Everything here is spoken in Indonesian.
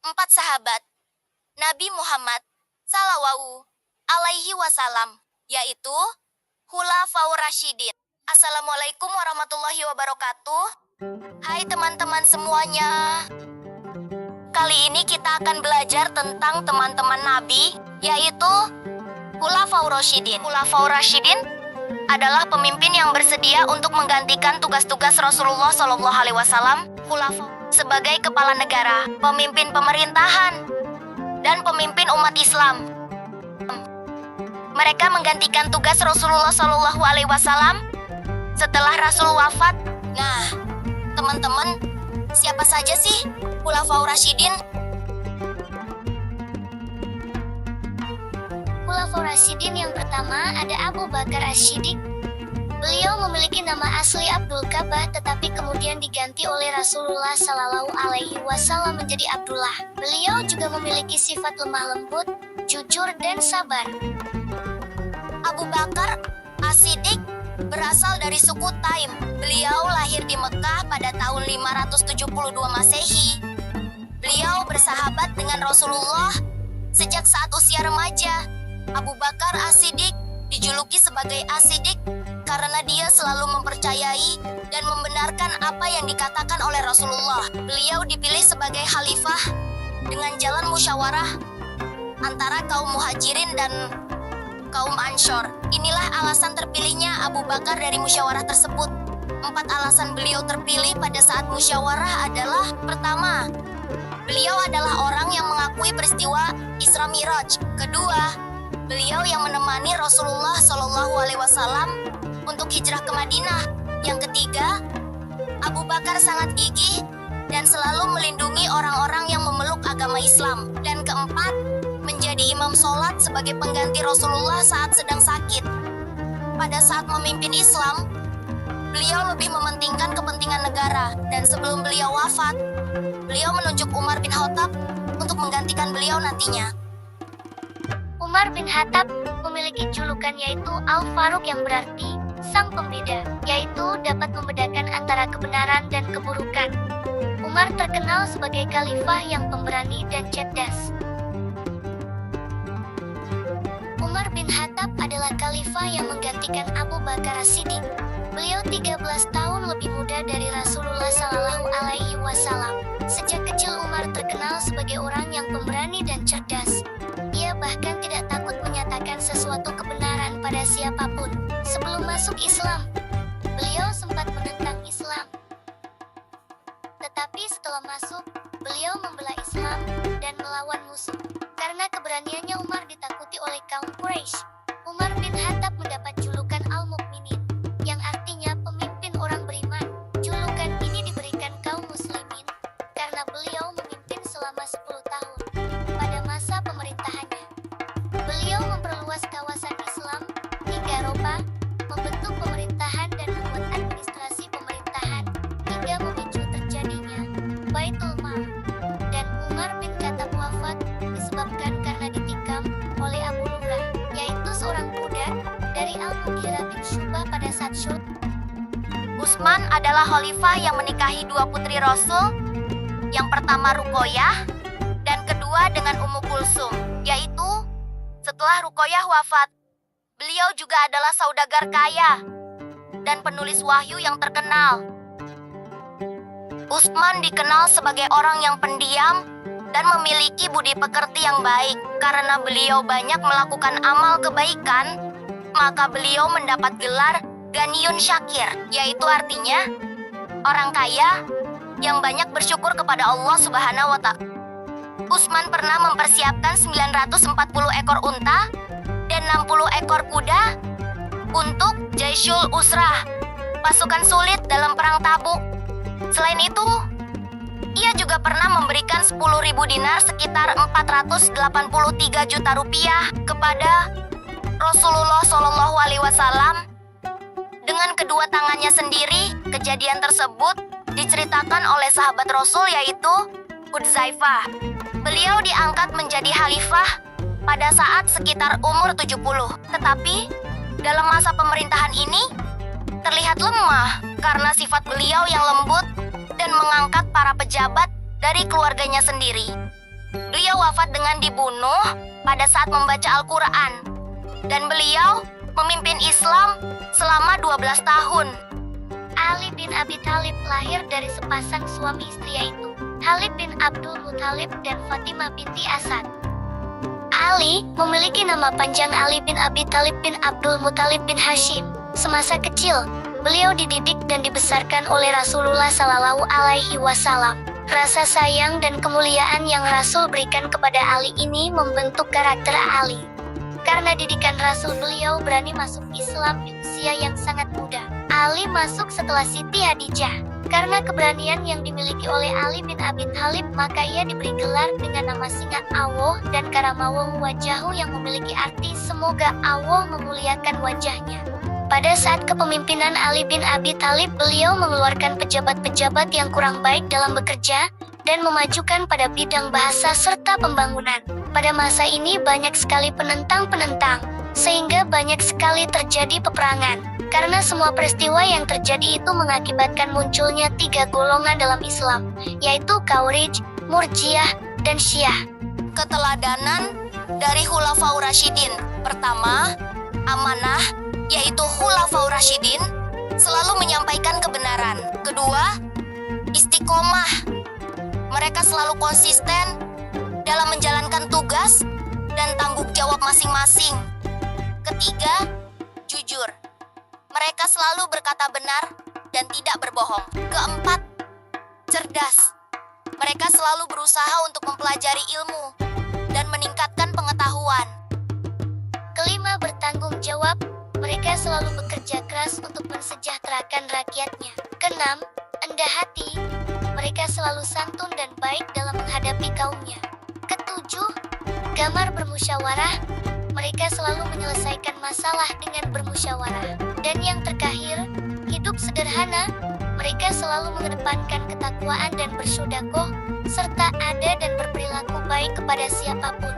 4 sahabat Nabi Muhammad Sallallahu Alaihi Wasallam, yaitu Khulafaur Rasyidin. Assalamualaikum warahmatullahi wabarakatuh. Hai teman-teman semuanya. Kali ini kita akan belajar tentang teman-teman Nabi, yaitu Khulafaur Rasyidin. Khulafaur Rasyidin adalah pemimpin yang bersedia untuk menggantikan tugas-tugas Rasulullah Shallallahu Alaihi Wasallam sebagai kepala negara, pemimpin pemerintahan, dan pemimpin umat Islam. Mereka menggantikan tugas Rasulullah Shallallahu Alaihi Wasallam setelah Rasul wafat. Nah, teman-teman, siapa saja sih Khulafaur Rasyidin? Khulafaur Rasyidin yang pertama ada Abu Bakar As-Siddiq. Beliau memiliki nama asli Abdul Ka'bah, tetapi kemudian diganti oleh Rasulullah Sallallahu Alaihi Wasallam menjadi Abdullah. Beliau juga memiliki sifat lemah lembut, jujur, dan sabar. Abu Bakar As-Siddiq berasal dari suku Taim. Beliau lahir di Mekah pada tahun 572 Masehi. Beliau bersahabat dengan Rasulullah sejak saat usia remaja. Abu Bakar As-Siddiq dijuluki sebagai As-Siddiq karena dia selalu mempercayai dan membenarkan apa yang dikatakan oleh Rasulullah. Beliau dipilih sebagai khalifah dengan jalan musyawarah antara kaum Muhajirin dan kaum Ansor. Inilah alasan terpilihnya Abu Bakar dari musyawarah tersebut. 4 alasan beliau terpilih pada saat musyawarah adalah: pertama, beliau adalah orang yang mengakui peristiwa Isra Miraj. Kedua, beliau yang menemani Rasulullah Shallallahu Alaihi Wasallam untuk hijrah ke Madinah. Yang ketiga, Abu Bakar sangat gigih dan selalu melindungi orang-orang yang memeluk agama Islam. Dan keempat, menjadi imam sholat sebagai pengganti Rasulullah saat sedang sakit. Pada saat memimpin Islam, beliau lebih mementingkan kepentingan negara, dan sebelum beliau wafat, beliau menunjuk Umar bin Khattab untuk menggantikan beliau nantinya. Umar bin Khattab memiliki julukan yaitu Al-Faruq, yang berarti sang pembeda, yaitu dapat membedakan antara kebenaran dan keburukan. Umar terkenal sebagai khalifah yang pemberani dan cerdas. Umar bin Khattab adalah khalifah yang menggantikan Abu Bakar As-Siddiq. Beliau 13 tahun lebih muda dari Rasulullah Sallallahu Alaihi Wasallam. Sejak kecil Umar terkenal sebagai orang yang pemberani dan cerdas. Ia bahkan tidak takut menyatakan sesuatu kebenaran pada siapapun. Sebelum masuk Islam, beliau sempat menentang Islam. Tetapi setelah masuk, beliau membela Islam dan melawan musuh. Karena keberaniannya, Umar ditakuti oleh kaum Quraisy. Umar bin Khattab mendapat julukan Al-Mukminin, yang artinya pemimpin orang beriman. Julukan ini diberikan kaum muslimin karena beliau memimpin selama 10 tahun. Pada masa pemerintahannya, beliau memperluas kawasan Islam hingga Eropa, membentuk pemerintahan dan membuat administrasi pemerintahan, hingga memicu terjadinya Baitul Mal. Dan Umar bin Khattab wafat disebabkan karena ditikam oleh Abu Lurah, yaitu seorang budak dari Al-Mughirah bin Syu'bah pada saat Syud. Utsman adalah khalifah yang menikahi 2 putri Rasul. Yang pertama Ruqayyah, dan kedua dengan Ummu Kulsum, yaitu setelah Ruqayyah wafat, beliau juga adalah saudagar kaya dan penulis wahyu yang terkenal. Utsman dikenal sebagai orang yang pendiam dan memiliki budi pekerti yang baik. Karena beliau banyak melakukan amal kebaikan, maka beliau mendapat gelar Ghaniyun Syakir, yaitu artinya orang kaya yang banyak bersyukur kepada Allah Subhanahu wa Ta'ala. Utsman pernah mempersiapkan 940 ekor unta dan 60 ekor kuda untuk Jaisyul Usrah, pasukan sulit dalam perang Tabuk. Selain itu, ia juga pernah memberikan 10.000 dinar sekitar 483 juta rupiah kepada Rasulullah Shallallahu Alaihi Wasallam. Dengan kedua tangannya sendiri. Kejadian tersebut diceritakan oleh sahabat Rasul, yaitu Hudzaifah. Beliau diangkat menjadi khalifah pada saat sekitar umur 70. Tetapi dalam masa pemerintahan ini terlihat lemah karena sifat beliau yang lembut dan mengangkat para pejabat dari keluarganya sendiri. Beliau wafat dengan dibunuh pada saat membaca Al-Quran. Dan beliau memimpin Islam selama 12 tahun. Ali bin Abi Thalib lahir dari sepasang suami istri, yaitu Khalid bin Abdul Muthalib dan Fatimah binti Asad. Ali memiliki nama panjang Ali bin Abi Thalib bin Abdul Muthalib bin Hashim. Semasa kecil, beliau dididik dan dibesarkan oleh Rasulullah Shallallahu Alaihi Wasallam. Rasa sayang dan kemuliaan yang Rasul berikan kepada Ali ini membentuk karakter Ali. Karena didikan Rasul, beliau berani masuk Islam di usia yang sangat muda. Ali masuk setelah Siti Hadijah. Karena keberanian yang dimiliki oleh Ali bin Abi Thalib, maka ia diberi gelar dengan nama Singa Allah dan Karamawahu Wajahu, yang memiliki arti semoga Allah memuliakan wajahnya. Pada saat kepemimpinan Ali bin Abi Thalib, beliau mengeluarkan pejabat-pejabat yang kurang baik dalam bekerja dan memajukan pada bidang bahasa serta pembangunan. Pada masa ini banyak sekali penentang-penentang, sehingga banyak sekali terjadi peperangan. Karena semua peristiwa yang terjadi itu mengakibatkan munculnya 3 golongan dalam Islam, yaitu Khawarij, Murjiah, dan Syiah. Keteladanan dari Khulafaur Rasyidin. Pertama, amanah, yaitu Khulafaur Rasyidin selalu menyampaikan kebenaran. Kedua, istiqomah. Mereka selalu konsisten dalam menjalankan tugas dan tanggung jawab masing-masing. Ketiga, jujur. Mereka selalu berkata benar dan tidak berbohong. Keempat, cerdas. Mereka selalu berusaha untuk mempelajari ilmu dan meningkatkan pengetahuan. Kelima, bertanggung jawab. Mereka selalu bekerja keras untuk mensejahterakan rakyatnya. Keenam, rendah hati. Mereka selalu santun dan baik dalam menghadapi kaumnya. Ketujuh, gamar bermusyawarah. Mereka selalu menyelesaikan masalah dengan bermusyawarah. Dan yang terakhir, hidup sederhana. Mereka selalu mengedepankan ketakwaan dan bersedekah, serta ada dan berperilaku baik kepada siapapun.